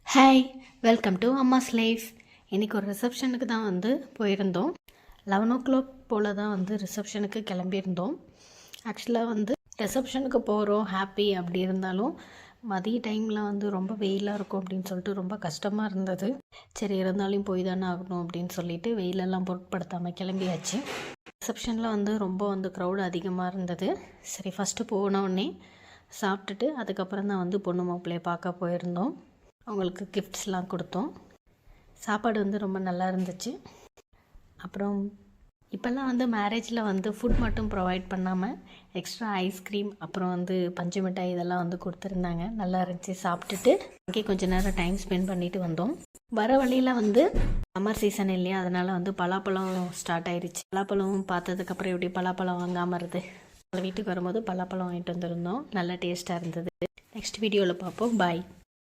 Hi, welcome to அம்மாஸ் life. இன்றைக்கி ஒரு ரிசப்ஷனுக்கு தான் வந்து போயிருந்தோம். 11 o'clock போல் தான் வந்து ரிசப்ஷனுக்கு கிளம்பியிருந்தோம். ஆக்சுவலாக வந்து ரிசப்ஷனுக்கு போகிறோம் ஹாப்பி அப்படி இருந்தாலும் மதிய டைமில் வந்து ரொம்ப வெயிலாக இருக்கும் அப்படின்னு சொல்லிட்டு ரொம்ப கஷ்டமாக இருந்தது. சரி இருந்தாலும் போய் தானே ஆகணும் அப்படின்னு சொல்லிட்டு வெயிலெல்லாம் பொருட்படுத்தாமல் கிளம்பியாச்சு. ரிசப்ஷனில் வந்து ரொம்ப வந்து க்ரௌடு அதிகமாக இருந்தது. சரி ஃபஸ்ட்டு போனோடனே சாப்பிட்டுட்டு அதுக்கப்புறம் தான் வந்து பொண்ணு மாப்பிள்ளையை பார்க்க போயிருந்தோம். அவங்களுக்கு கிஃப்ட்ஸ்லாம் கொடுத்தோம். சாப்பாடு வந்து ரொம்ப நல்லா இருந்துச்சு. அப்புறம் இப்போல்லாம் வந்து மேரேஜில் வந்து ஃபுட் மட்டும் ப்ரொவைட் பண்ணாமல் எக்ஸ்ட்ரா ஐஸ்கிரீம் அப்புறம் வந்து பஞ்சு மிட்டாய் இதெல்லாம் வந்து கொடுத்துருந்தாங்க. நல்லா இருந்துச்சு. சாப்பிட்டுட்டு அங்கே கொஞ்சம் நேரம் டைம் ஸ்பெண்ட் பண்ணிவிட்டு வந்தோம். வர வழியில் வந்து சம்மர் சீசன் இல்லையா, அதனால் வந்து பலாப்பழம் ஸ்டார்ட் ஆயிடுச்சு. பலாப்பழம் பார்த்ததுக்கப்புறம் எப்படி பலாப்பழம் வாங்காமல் இருது. வீட்டுக்கு வரும்போது பலாப்பழம் வாங்கிட்டு வந்திருந்தோம். நல்ல டேஸ்ட்டாக இருந்தது. நெக்ஸ்ட் வீடியோவில் பார்ப்போம். பாய்.